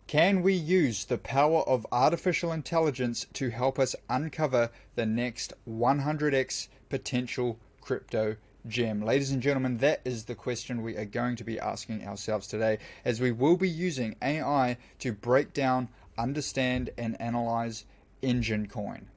Can we use the power of artificial intelligence to help us uncover the next 100x potential crypto gem? Ladies and gentlemen, that is the question we are going to be asking ourselves today, as we will be using AI to break down, understand, and analyze Enjin coin.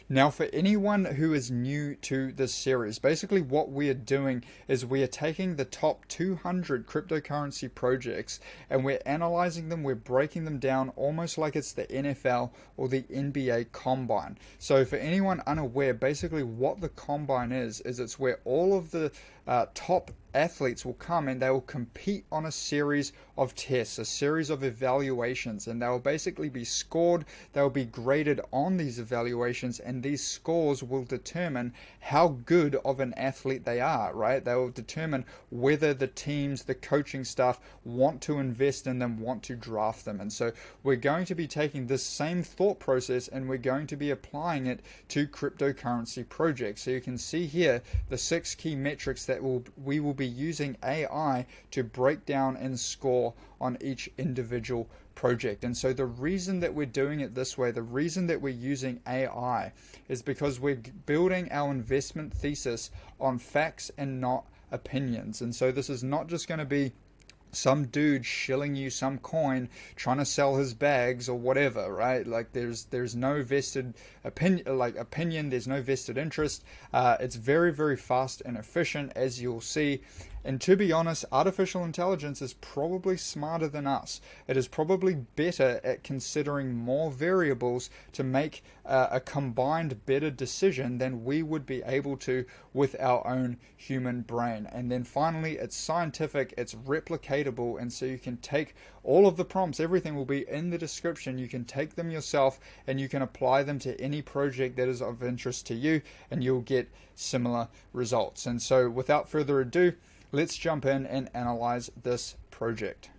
Now, for anyone who is new to this series, basically what we are doing is we are taking the top 200 cryptocurrency projects and we're analyzing them, we're breaking them down almost like it's the NFL or the NBA combine. So for anyone unaware, basically what the combine is it's where all of the top athletes will come and they will compete on a series of tests, a series of evaluations, and they will basically be scored, they will be graded on these evaluations, and these scores will determine how good of an athlete they are, right? They will determine whether the teams, the coaching staff want to invest in them, want to draft them. And so we're going to be taking this same thought process and we're going to be applying it to cryptocurrency projects. So you can see here the 6 key metrics that we will be using AI to break down and score on each individual project. And so the reason that we're doing it this way, the reason that we're using AI, is because we're building our investment thesis on facts and not opinions. And so this is not just going to be some dude shilling you some coin trying to sell his bags or whatever, right? Like there's no vested opinion, there's no vested interest. It's very, very fast and efficient, as you'll see. And to be honest, artificial intelligence is probably smarter than us. It is probably better at considering more variables to make a combined better decision than we would be able to with our own human brain. And then finally, it's scientific, it's replicatable, and so you can take all of the prompts, everything will be in the description. You can take them yourself and you can apply them to any project that is of interest to you, and you'll get similar results. And so without further ado, let's jump in and analyze this project.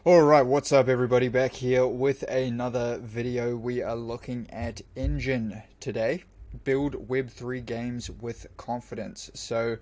Alright, what's up everybody? Back here with another video. We are looking at Enjin today. Build Web3 games with confidence. So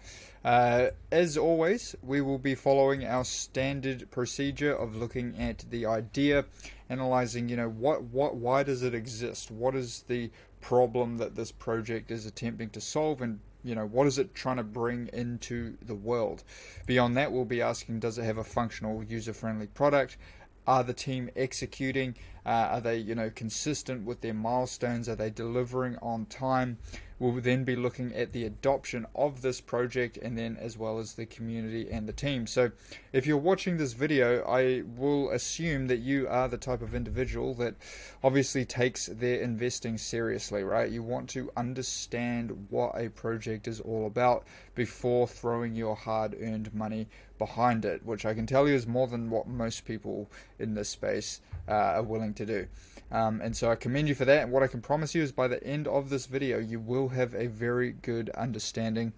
as always, we will be following our standard procedure of looking at the idea, analyzing, why does it exist? What is the problem that this project is attempting to solve, and what is it trying to bring into the world? Beyond that, we'll be asking, does it have a functional, user-friendly product? Are the team executing? Are they, consistent with their milestones? Are they delivering on time? We'll then be looking at the adoption of this project, and then as well as the community and the team. So if you're watching this video, I will assume that you are the type of individual that obviously takes their investing seriously, right? You want to understand what a project is all about before throwing your hard-earned money behind it, which I can tell you is more than what most people in this space are willing to do. And so I commend you for that, and what I can promise you is by the end of this video you will have a very good understanding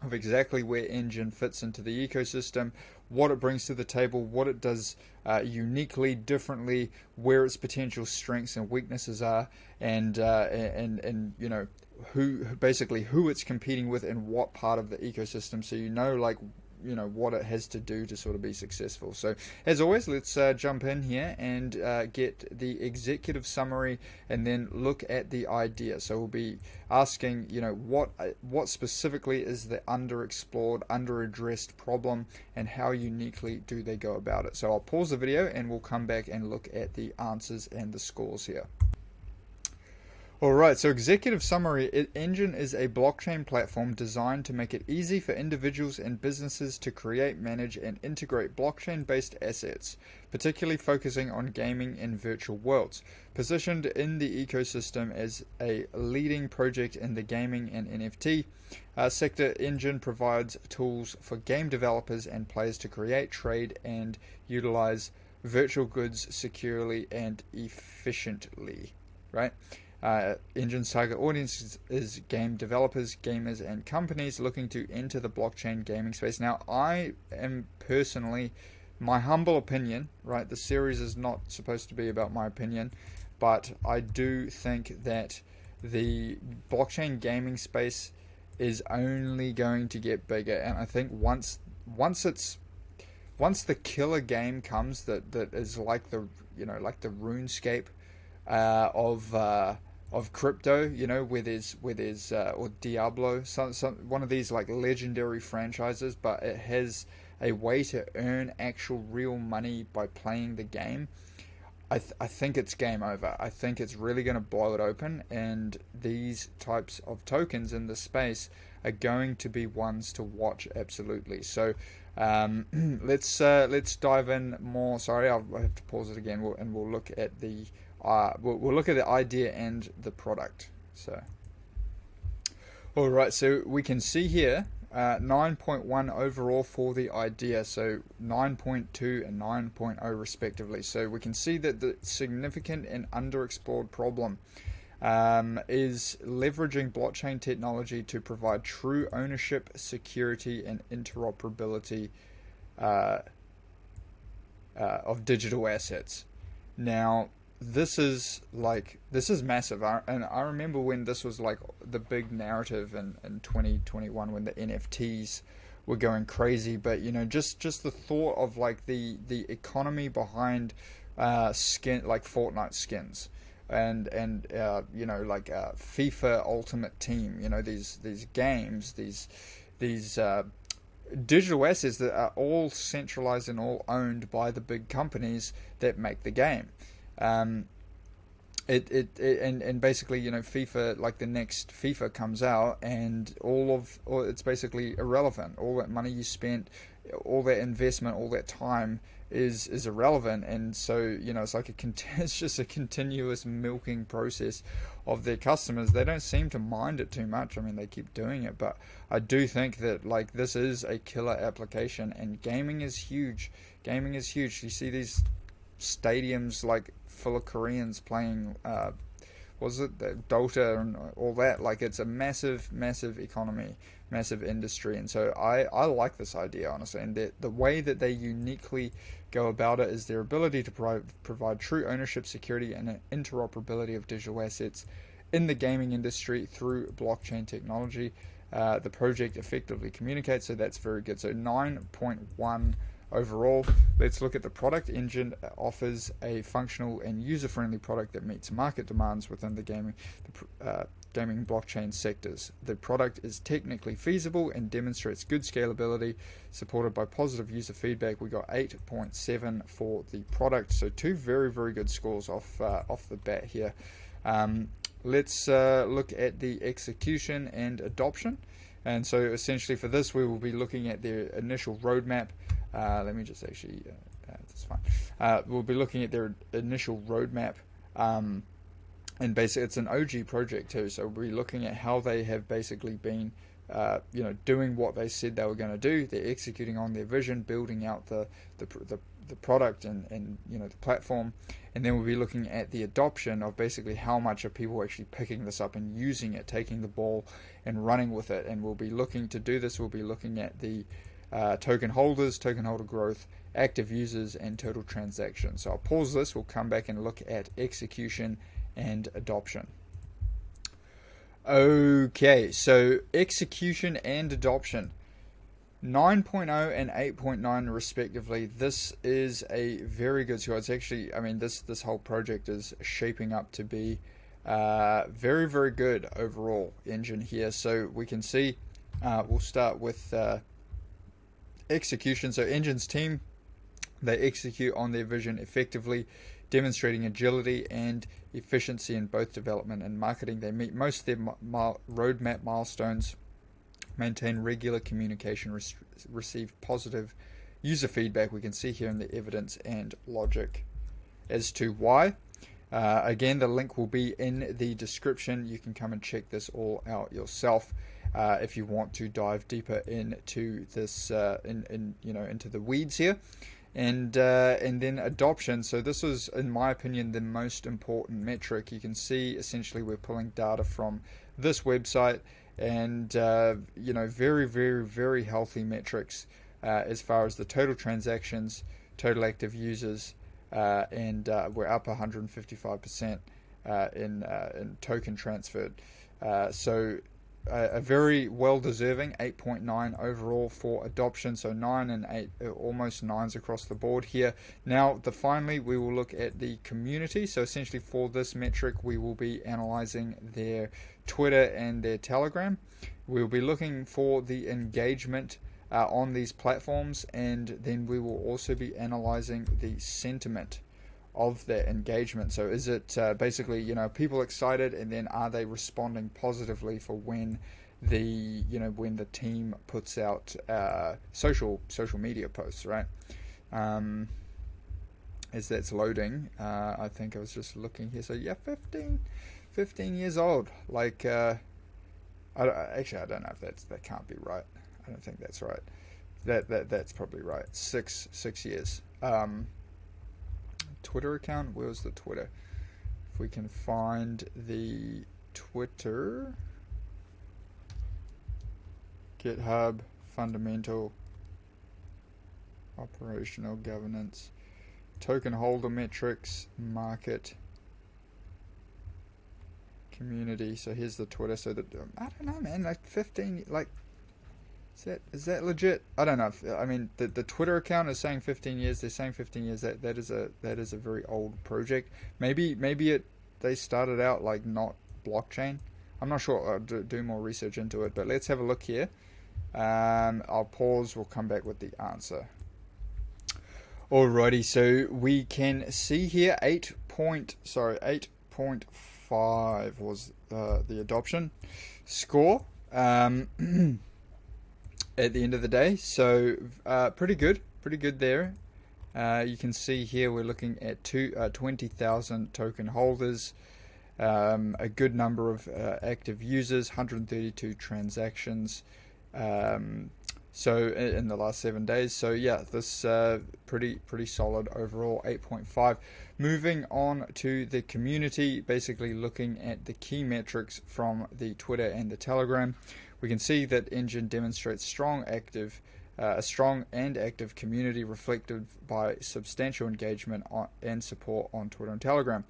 of exactly where Enjin fits into the ecosystem, what it brings to the table, what it does uniquely, differently, where its potential strengths and weaknesses are, and who it's competing with in what part of the ecosystem, so what it has to do to sort of be successful. So as always, let's jump in here and get the executive summary and then look at the idea. So we'll be asking, what specifically is the underexplored, underaddressed problem, and how uniquely do they go about it? So I'll pause the video and we'll come back and look at the answers and the scores here. Alright, so executive summary. Enjin is a blockchain platform designed to make it easy for individuals and businesses to create, manage, and integrate blockchain-based assets, particularly focusing on gaming and virtual worlds. Positioned in the ecosystem as a leading project in the gaming and NFT sector, Enjin provides tools for game developers and players to create, trade, and utilize virtual goods securely and efficiently, right? Enjin's target audience is game developers, gamers, and companies looking to enter the blockchain gaming space. Now, I am personally, my humble opinion, right, the series is not supposed to be about my opinion, but I do think that the blockchain gaming space is only going to get bigger, and I think once once the killer game comes that is like the like the RuneScape of crypto, where there's or Diablo, some one of these like legendary franchises, but it has a way to earn actual real money by playing the game. I think it's game over. I think it's really going to blow it open, and these types of tokens in the space are going to be ones to watch absolutely. So let's dive in more. Sorry, I have to pause it again, and we'll look at the we'll look at the idea and the product. So, all right, so we can see here 9.1 overall for the idea, so 9.2 and 9.0 respectively. So we can see that the significant and underexplored problem is leveraging blockchain technology to provide true ownership, security, and interoperability of digital assets. Now, this is massive, and I remember when this was like the big narrative in 2021 when the NFTs were going crazy. But just the thought of like the economy behind skin, like Fortnite skins, and like FIFA Ultimate Team, these games, these digital assets that are all centralized and all owned by the big companies that make the game. And basically, FIFA, like the next FIFA comes out, and all it's basically irrelevant. All that money you spent, all that investment, all that time is irrelevant, and so it's like it's just a continuous milking process of their customers. They don't seem to mind it too much. I mean, they keep doing it, but I do think that like this is a killer application, and gaming is huge. Gaming is huge. You see these stadiums like full of Koreans playing Dota and all that. Like, it's a massive economy, massive industry, and so I like this idea, honestly. And the way that they uniquely go about it is their ability to provide true ownership, security, and interoperability of digital assets in the gaming industry through blockchain technology. The project effectively communicates, so that's very good. So 9.1 overall. Let's look at the product. Enjin offers a functional and user-friendly product that meets market demands within the gaming blockchain sectors. The product is technically feasible and demonstrates good scalability, supported by positive user feedback. We got 8.7 for the product, so two very, very good scores off the bat here. Let's look at the execution and adoption. And so essentially for this, we will be looking at their initial roadmap. Let me just actually, that's fine. We'll be looking at their initial roadmap, and basically it's an OG project too. So we'll be looking at how they have basically been, doing what they said they were going to do. They're executing on their vision, building out the product and the platform, and then we'll be looking at the adoption of basically how much are people actually picking this up and using it, taking the ball and running with it. And we'll be looking to do this. We'll be looking at the token holders, token holder growth, active users, and total transactions. So I'll pause this. We'll come back and look at execution and adoption. Okay, so execution and adoption. 9.0 and 8.9 respectively. This is a very good score. It's actually, I mean, this whole project is shaping up to be very, very good overall. Enjin here. So we can see, we'll start with execution. So Enjin's team, they execute on their vision effectively, demonstrating agility and efficiency in both development and marketing. They meet most of their roadmap milestones, maintain regular communication, receive positive user feedback. We can see here in the evidence and logic as to why. Again, the link will be in the description. You can come and check this all out yourself if you want to dive deeper into this, into the weeds here. And then adoption. So this is, in my opinion, the most important metric. You can see essentially we're pulling data from this website, and very, very, very healthy metrics as far as the total transactions, total active users, and we're up 155% in token transferred. So a very well deserving 8.9 overall for adoption, so 9 and 8, almost 9s across the board here. Now, finally, we will look at the community. So essentially for this metric, we will be analyzing their Twitter and their Telegram. We'll be looking for the engagement on these platforms, and then we will also be analyzing the sentiment of that engagement. So is it basically, people excited, and then are they responding positively for when when the team puts out social media posts, right? As that's loading, I think I was just looking here. So yeah, 15 years old. Like, actually, I don't know if that can't be right. I don't think that's right. That's probably right. Six years. Twitter account. Where's the Twitter? If we can find the Twitter, GitHub, fundamental, operational governance, token holder metrics, market, community. So here's the Twitter. So that I don't know, man. Like 15. Like, is that legit? I don't know. The Twitter account is saying 15 years. They're saying 15 years. That is a very old project. Maybe they started out like not blockchain. I'm not sure. I'll do more research into it. But let's have a look here. I'll pause. We'll come back with the answer. Alrighty. So we can see here 8.5 was the adoption score. At the end of the day, so pretty good there. You can see here we're looking at 20,000 token holders, a good number of active users, 132 transactions, so in the last 7 days. So yeah, this pretty solid overall, 8.5. Moving on to the community, basically looking at the key metrics from the Twitter and the Telegram. We can see that Enjin demonstrates a strong and active community reflected by substantial engagement and support on Twitter and Telegram.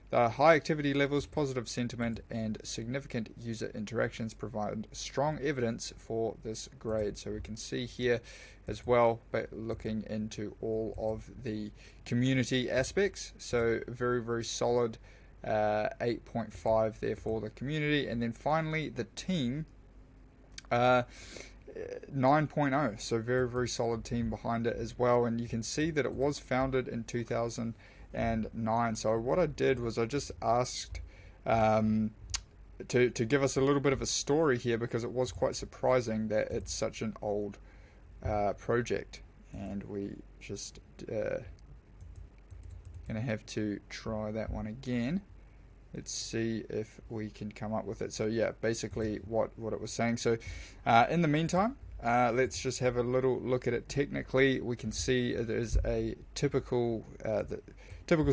The high activity levels, positive sentiment, and significant user interactions provide strong evidence for this grade. So we can see here as well, but looking into all of the community aspects. So very, very solid 8.5 there for the community. And then finally, the team, 9.0, so very, very solid team behind it as well. And you can see that it was founded in 2009. So what I did was I just asked to give us a little bit of a story here, because it was quite surprising that it's such an old project. And we just gonna have to try that one again. Let's see if we can come up with it. So yeah, basically what it was saying. So in the meantime, let's just have a little look at it technically. We can see there's a typical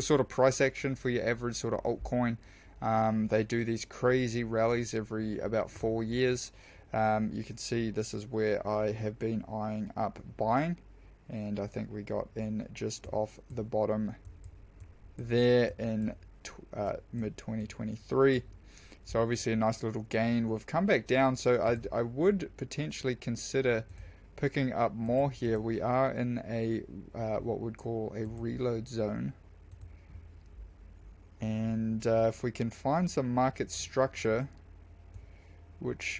sort of price action for your average sort of altcoin. They do these crazy rallies every about 4 years. You can see this is where I have been eyeing up buying, and I think we got in just off the bottom there in mid 2023. So obviously a nice little gain. We've come back down, so I would potentially consider picking up more here. We are in a what we'd call a reload zone, and if we can find some market structure, which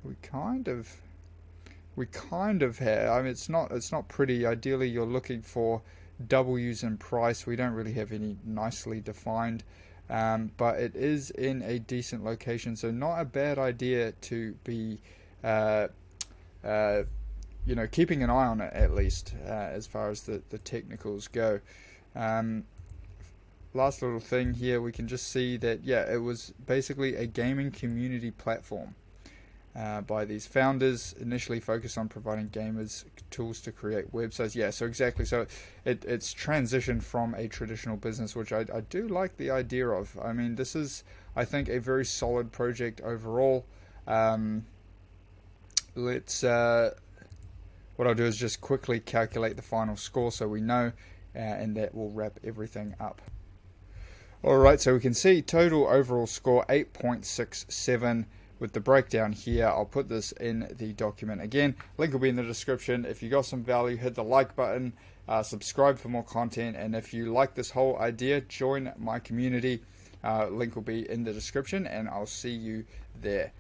we kind of have. I mean, it's not pretty. Ideally, you're looking for W's in price. We don't really have any nicely defined, but it is in a decent location, so not a bad idea to be keeping an eye on it, at least as far as the technicals go. Last little thing here, we can just see that it was basically a gaming community platform by these founders, initially focused on providing gamers tools to create websites. Yeah, so exactly. So it's transitioned from a traditional business, which I do like the idea of. I mean, this is, I think, a very solid project overall. Let's what I'll do is just quickly calculate the final score so we know, and that will wrap everything up. Alright, so we can see total overall score 8.67. with the breakdown here. I'll put this in the document again. Link will be in the description. If you got some value, hit the like button, subscribe for more content, and if you like this whole idea, join my community. Link will be in the description, and I'll see you there.